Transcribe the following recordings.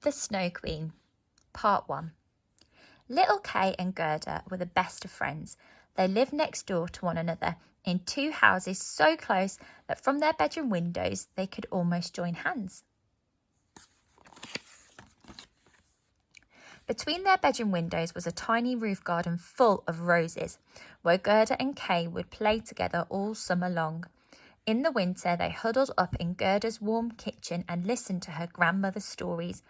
The Snow Queen, Part 1. Little Kay and Gerda were the best of friends. They lived next door to one another in two houses so close that from their bedroom windows they could almost join hands. Between their bedroom windows was a tiny roof garden full of roses, where Gerda and Kay would play together all summer long. In the winter, they huddled up in Gerda's warm kitchen and listened to her grandmother's stories.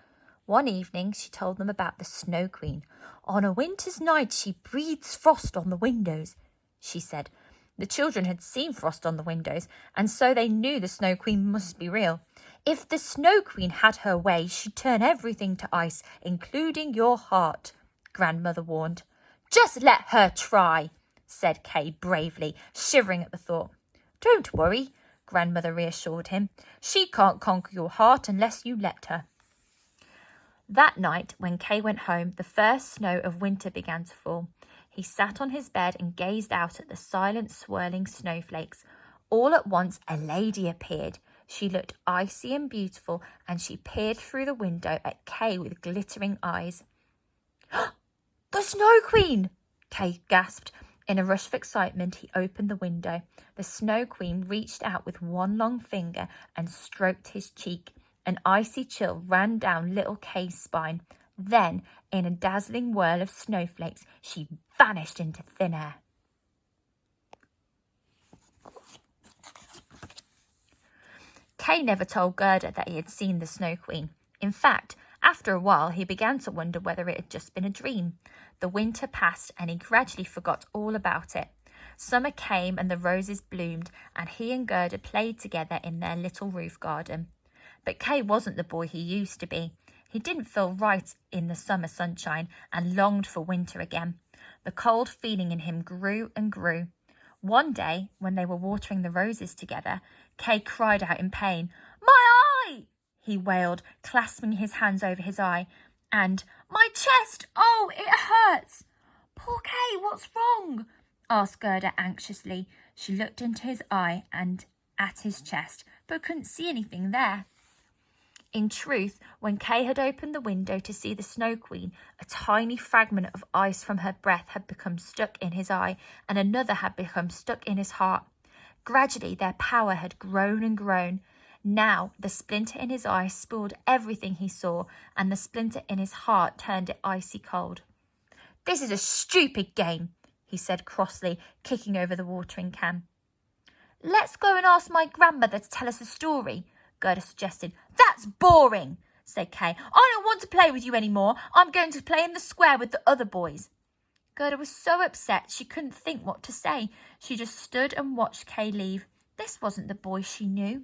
One evening, she told them about the Snow Queen. On a winter's night, she breathes frost on the windows, she said. The children had seen frost on the windows, and so they knew the Snow Queen must be real. If the Snow Queen had her way, she'd turn everything to ice, including your heart, Grandmother warned. Just let her try, said Kay bravely, shivering at the thought. Don't worry, Grandmother reassured him. She can't conquer your heart unless you let her. That night, when Kay went home, the first snow of winter began to fall. He sat on his bed and gazed out at the silent, swirling snowflakes. All at once, a lady appeared. She looked icy and beautiful, and she peered through the window at Kay with glittering eyes. The Snow Queen! Kay gasped. In a rush of excitement, he opened the window. The Snow Queen reached out with one long finger and stroked his cheek. An icy chill ran down little Kay's spine. Then, in a dazzling whirl of snowflakes, she vanished into thin air. Kay never told Gerda that he had seen the Snow Queen. In fact, after a while, he began to wonder whether it had just been a dream. The winter passed and he gradually forgot all about it. Summer came and the roses bloomed, and he and Gerda played together in their little roof garden. But Kay wasn't the boy he used to be. He didn't feel right in the summer sunshine and longed for winter again. The cold feeling in him grew and grew. One day, when they were watering the roses together, Kay cried out in pain. My eye! He wailed, clasping his hands over his eye. And, my chest! Oh, it hurts! Poor Kay, what's wrong? Asked Gerda anxiously. She looked into his eye and at his chest, but couldn't see anything there. In truth, when Kay had opened the window to see the Snow Queen, a tiny fragment of ice from her breath had become stuck in his eye, and another had become stuck in his heart. Gradually, their power had grown and grown. Now, the splinter in his eye spoiled everything he saw, and the splinter in his heart turned it icy cold. This is a stupid game, he said crossly, kicking over the watering can. Let's go and ask my grandmother to tell us a story, Gerda suggested. That's boring, said Kay. I don't want to play with you anymore. I'm going to play in the square with the other boys. Gerda was so upset she couldn't think what to say. She just stood and watched Kay leave. This wasn't the boy she knew.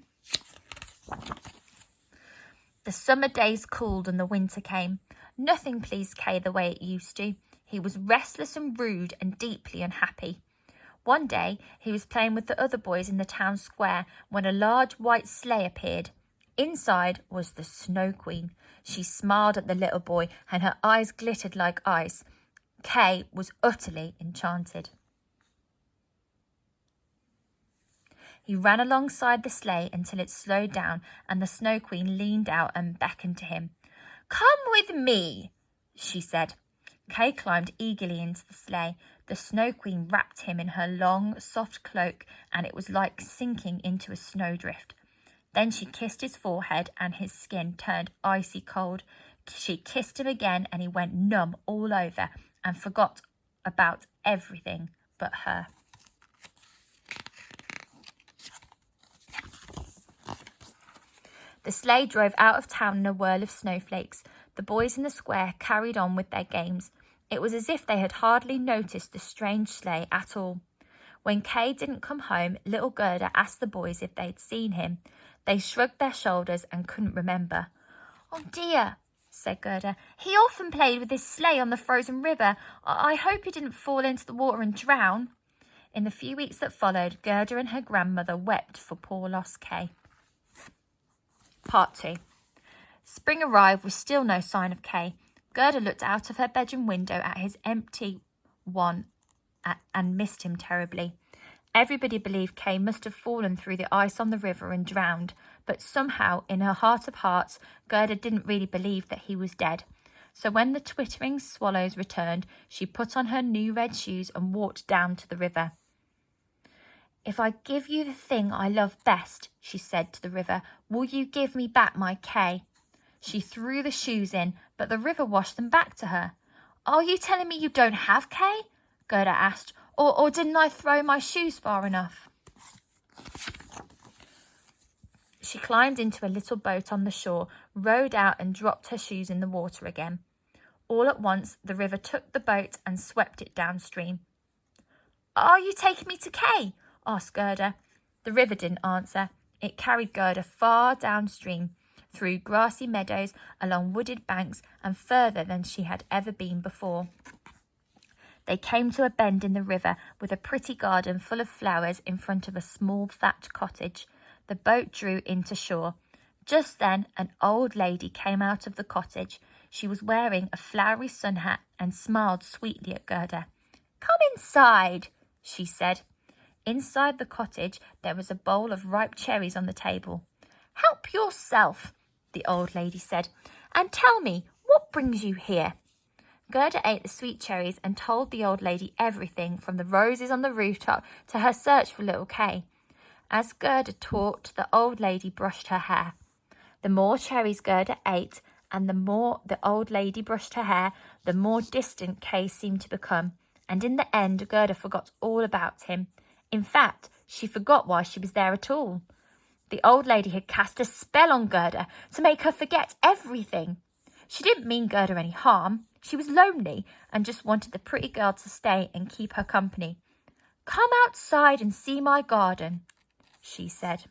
The summer days cooled and the winter came. Nothing pleased Kay the way it used to. He was restless and rude and deeply unhappy. One day, he was playing with the other boys in the town square when a large white sleigh appeared. Inside was the Snow Queen. She smiled at the little boy and her eyes glittered like ice. Kay was utterly enchanted. He ran alongside the sleigh until it slowed down and the Snow Queen leaned out and beckoned to him. Come with me, she said. Kay climbed eagerly into the sleigh. The Snow Queen wrapped him in her long, soft cloak, and it was like sinking into a snowdrift. Then she kissed his forehead, and his skin turned icy cold. She kissed him again, and he went numb all over and forgot about everything but her. The sleigh drove out of town in a whirl of snowflakes. The boys in the square carried on with their games. It was as if they had hardly noticed the strange sleigh at all. When Kay didn't come home, little Gerda asked the boys if they'd seen him. They shrugged their shoulders and couldn't remember. Oh dear, said Gerda. He often played with his sleigh on the frozen river. I hope he didn't fall into the water and drown. In the few weeks that followed, Gerda and her grandmother wept for poor lost Kay. Part 2. Spring arrived with still no sign of Kay. Gerda looked out of her bedroom window at his empty one and missed him terribly. Everybody believed Kay must have fallen through the ice on the river and drowned, But somehow, in her heart of hearts, Gerda didn't really believe that he was dead. So when the twittering swallows returned, she put on her new red shoes and walked down to the river. "If I give you the thing I love best," she said to the river, "will you give me back my Kay?" She threw the shoes in, but the river washed them back to her. "Are you telling me you don't have Kay?" Gerda asked. Or didn't I throw my shoes far enough?" She climbed into a little boat on the shore, rowed out and dropped her shoes in the water again. All at once, the river took the boat and swept it downstream. "Are you taking me to Kay?" asked Gerda. The river didn't answer. It carried Gerda far downstream, through grassy meadows, along wooded banks, and further than she had ever been before. They came to a bend in the river with a pretty garden full of flowers in front of a small thatched cottage. The boat drew into shore. Just then an old lady came out of the cottage. She was wearing a flowery sun hat and smiled sweetly at Gerda. "Come inside," she said. Inside the cottage there was a bowl of ripe cherries on the table. "Help yourself," the old lady said, "and tell me, what brings you here?" Gerda ate the sweet cherries and told the old lady everything, from the roses on the rooftop to her search for little Kay. As Gerda talked, the old lady brushed her hair. The more cherries Gerda ate, and the more the old lady brushed her hair, the more distant Kay seemed to become, and in the end Gerda forgot all about him. In fact, she forgot why she was there at all. The old lady had cast a spell on Gerda to make her forget everything. She didn't mean Gerda any harm. She was lonely and just wanted the pretty girl to stay and keep her company. "Come outside and see my garden," she said.